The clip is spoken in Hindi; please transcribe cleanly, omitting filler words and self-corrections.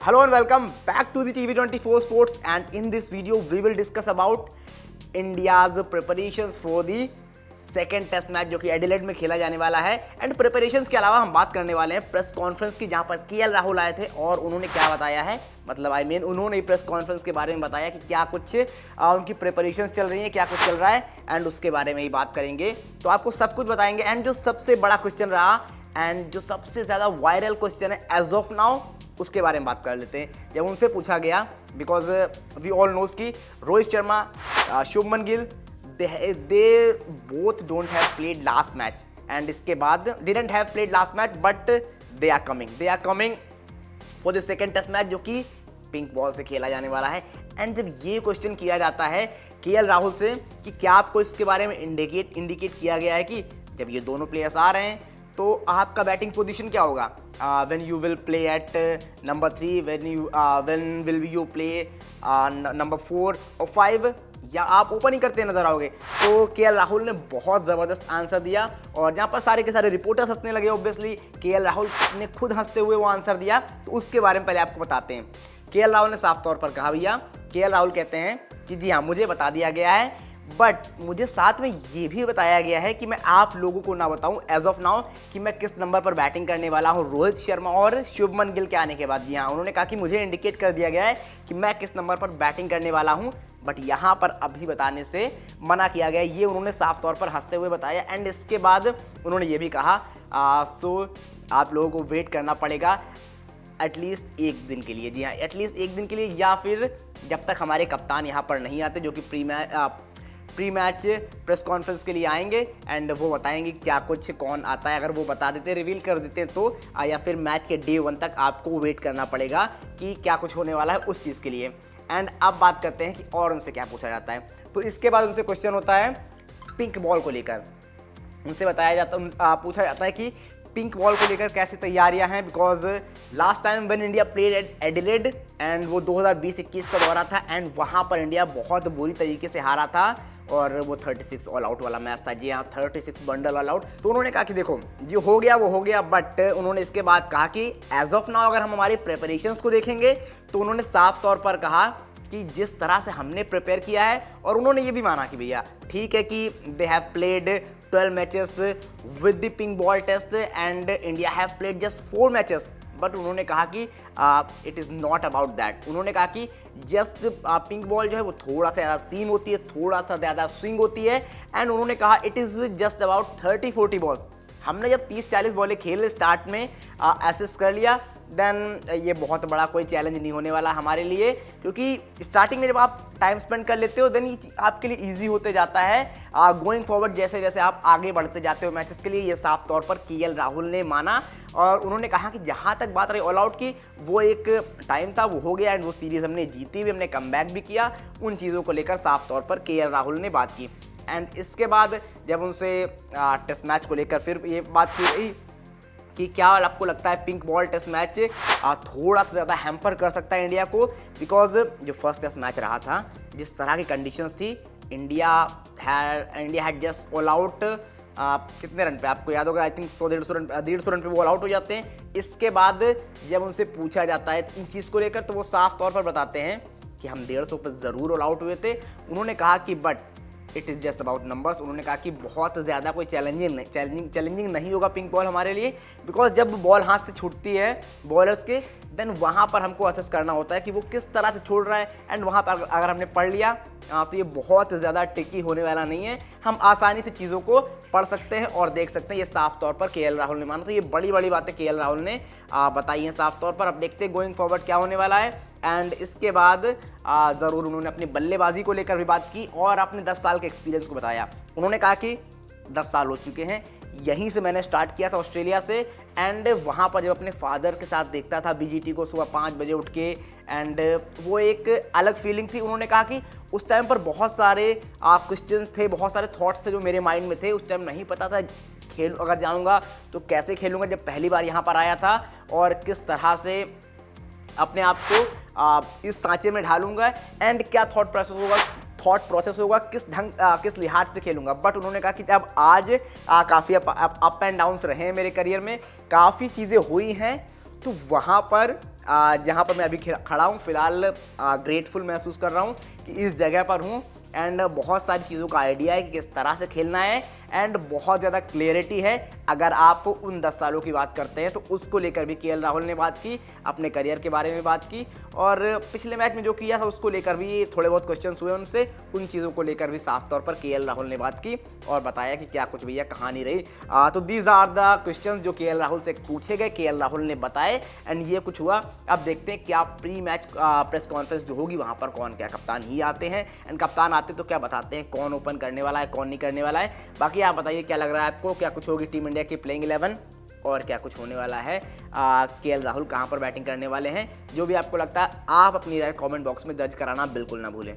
Hello and welcome back to the TV24 Sports, and in this video we will discuss about India's preparations for the second test match जो कि एडिलेड में खेला जाने वाला है। एंड प्रिपरेशंस के अलावा हम बात करने वाले हैं प्रेस कॉन्फ्रेंस की, जहां पर केएल राहुल आए थे और उन्होंने क्या बताया है, मतलब उन्होंने प्रेस कॉन्फ्रेंस के बारे में बताया कि क्या कुछ उनकी प्रिपरेशंस चल रही है, क्या कुछ चल रहा है, एंड उसके बारे में ही बात करेंगे। तो आपको सब कुछ बताएंगे। एंड जो सबसे बड़ा क्वेश्चन रहा एंड जो सबसे ज़्यादा वायरल क्वेश्चन है एज ऑफ नाउ, उसके बारे में बात कर लेते हैं। जब उनसे पूछा गया, बिकॉज वी ऑल नोज कि Rohit Sharma, Shubman Gill, they both don't have played last match, and इसके बाद didn't have played last match, but they are coming for the second test match जो कि पिंक बॉल से खेला जाने वाला है। एंड जब ये क्वेश्चन किया जाता है केएल राहुल से कि क्या आपको इसके बारे में इंडिकेट किया गया है कि जब ये दोनों प्लेयर्स आ रहे हैं तो आपका बैटिंग पोजीशन क्या होगा, when you will play at number 3, when will you play number 4 और 5, या आप ओपन ही करते नजर आओगे। तो केएल राहुल ने बहुत ज़बरदस्त आंसर दिया और जहाँ पर सारे के सारे रिपोर्टर्स हंसने लगे। ऑब्वियसली केएल राहुल ने खुद हंसते हुए वो आंसर दिया, तो उसके बारे में पहले आपको बताते हैं। केएल राहुल ने साफ तौर पर कहा, भैया केएल राहुल कहते हैं कि जी हाँ, मुझे बता दिया गया है, बट मुझे साथ में ये भी बताया गया है कि मैं आप लोगों को ना बताऊं एज ऑफ नाउ कि मैं किस नंबर पर बैटिंग करने वाला हूं रोहित शर्मा और शुभमन गिल के आने के बाद। यहाँ उन्होंने कहा कि मुझे इंडिकेट कर दिया गया है कि मैं किस नंबर पर बैटिंग करने वाला हूं, बट यहाँ पर अभी बताने से मना किया गया। ये उन्होंने साफ तौर पर हंसते हुए बताया। एंड इसके बाद उन्होंने ये भी कहा, सो आप लोगों को वेट करना पड़ेगा एटलीस्ट एक दिन के लिए। जी हाँ, एटलीस्ट एक दिन के लिए, या फिर जब तक हमारे कप्तान यहाँ पर नहीं आते जो कि प्री मैच प्रेस कॉन्फ्रेंस के लिए आएंगे एंड वो बताएंगे क्या कुछ कौन आता है। अगर वो बता देते, रिवील कर देते तो या फिर मैच के डे 1 तक आपको वेट करना पड़ेगा कि क्या कुछ होने वाला है उस चीज़ के लिए। एंड अब बात करते हैं कि और उनसे क्या पूछा जाता है। तो इसके बाद उनसे क्वेश्चन होता है पिंक बॉल को लेकर। उनसे पूछा जाता है कि पिंक बॉल को लेकर कैसी तैयारियां हैं, because last time when India played at Adelaide and वो 2020-21 का दौरा था एंड वहां पर इंडिया बहुत बुरी तरीके से हारा था और वो 36 ऑल आउट वाला मैच था। जी हाँ, 36 बंडल ऑल आउट। तो उन्होंने कहा कि देखो जो हो गया वो हो गया, बट उन्होंने इसके बाद कहा कि एज ऑफ नाउ अगर हम हमारी प्रिपरेशंस को देखेंगे तो उन्होंने साफ तौर पर कहा कि जिस तरह से हमने प्रिपेयर किया है, और उन्होंने ये भी माना कि भैया ठीक है कि they have played 12 matches with the pink ball test and India have played just 4 matches, but उन्होंने कहा कि it is not about that. उन्होंने कहा कि जस्ट पिंक बॉल जो है वो थोड़ा सा ज़्यादा सीम होती है, थोड़ा सा ज़्यादा स्विंग होती है। एंड उन्होंने कहा it is just about 30-40 balls. हमने जब 30-40 बॉलें खेल स्टार्ट में एसेस कर लिया, देन ये बहुत बड़ा कोई चैलेंज नहीं होने वाला हमारे लिए, क्योंकि स्टार्टिंग में जब आप टाइम स्पेंड कर लेते हो देन आपके लिए इजी होते जाता है गोइंग फॉरवर्ड, जैसे जैसे आप आगे बढ़ते जाते हो मैचेस के लिए। ये साफ तौर पर केएल राहुल ने माना और उन्होंने कहा कि जहाँ तक बात रही ऑल आउट की, वो एक टाइम था, वो हो गया एंड वो सीरीज़ हमने जीती भी, हमने कमबैक भी किया। उन चीज़ों को लेकर साफ तौर पर केएल राहुल ने बात की। एंड इसके बाद जब उनसे टेस्ट मैच को लेकर फिर ये बात की गई कि क्या आपको लगता है पिंक बॉल टेस्ट मैच थोड़ा सा ज़्यादा हैम्पर कर सकता है इंडिया को, बिकॉज जो फर्स्ट टेस्ट मैच रहा था, जिस तरह की कंडीशंस थी, India had just all out कितने रन पे आपको याद होगा, आई थिंक 100-150 रन पे वो ऑल आउट हो जाते हैं। इसके बाद जब उनसे पूछा जाता है इन चीज़ को लेकर तो वो साफ तौर पर बताते हैं कि हम 150 पर ज़रूर ऑल आउट हुए थे। उन्होंने कहा कि but it is just about numbers. उन्होंने कहा कि बहुत ज़्यादा कोई चैलेंजिंग नहीं होगा पिंक बॉल हमारे लिए, बिकॉज जब बॉल हाथ से छूटती है बॉलर्स के, देन वहाँ पर हमको असेस करना होता है कि वो किस तरह से छोड़ रहा है। एंड वहाँ पर अगर हमने पढ़ लिया तो ये बहुत ज़्यादा ट्रिकी होने वाला नहीं है, हम आसानी से चीज़ों को पढ़ सकते हैं और देख सकते हैं। ये साफ तौर पर केएल राहुल ने माना। तो ये बड़ी बड़ी बातें केएल राहुल ने बताई हैं साफ तौर पर। अब देखते हैं गोइंग फॉरवर्ड क्या होने वाला है। एंड इसके बाद ज़रूर उन्होंने अपनी बल्लेबाजी को लेकर भी बात की और अपने 10 साल के एक्सपीरियंस को बताया। उन्होंने कहा कि 10 साल हो चुके हैं, यहीं से मैंने स्टार्ट किया था ऑस्ट्रेलिया से। एंड वहाँ पर जब अपने फादर के साथ देखता था बीजीटी को सुबह 5 बजे उठ के, एंड वो एक अलग फीलिंग थी। उन्होंने कहा कि उस टाइम पर बहुत सारे क्वेश्चन थे, बहुत सारे थॉट्स थे जो मेरे माइंड में थे। उस टाइम नहीं पता था अगर जाऊँगा तो कैसे खेलूँगा, जब पहली बार यहाँ पर आया था, और किस तरह से अपने आप को इस सांचे में ढालूंगा एंड क्या थॉट प्रोसेस होगा, किस लिहाज से खेलूंगा। बट उन्होंने कहा कि जब आज काफ़ी अप एंड डाउन्स रहे हैं मेरे करियर में, काफ़ी चीज़ें हुई हैं, तो वहाँ पर जहाँ पर मैं अभी खड़ा हूँ फिलहाल ग्रेटफुल महसूस कर रहा हूँ कि इस जगह पर हूँ एंड बहुत सारी चीज़ों का आइडिया है कि किस तरह से खेलना है एंड बहुत ज़्यादा क्लियरिटी है। अगर आप उन 10 सालों की बात करते हैं तो उसको लेकर भी केएल राहुल ने बात की, अपने करियर के बारे में बात की और पिछले मैच में जो किया था उसको लेकर भी थोड़े बहुत क्वेश्चंस हुए उनसे, उन चीज़ों को लेकर भी साफ तौर पर केएल राहुल ने बात की और बताया कि क्या कुछ भैया कहानी रही। तो दीज आर द क्वेश्चन जो केएल राहुल से पूछे गए, केएल राहुल ने बताए एंड ये कुछ हुआ। अब देखते हैं क्या प्री मैच प्रेस कॉन्फ्रेंस जो होगी वहाँ पर कौन क्या कप्तान ही आते हैं एंड कप्तान आते तो क्या बताते हैं कौन ओपन करने वाला है कौन नहीं करने वाला है। बाकी आप बताइए क्या लग रहा है आपको, क्या कुछ होगी टीम इंडिया की प्लेइंग 11 और क्या कुछ होने वाला है, केएल राहुल कहां पर बैटिंग करने वाले हैं। जो भी आपको लगता है आप अपनी राय कमेंट बॉक्स में दर्ज कराना बिल्कुल ना भूलें।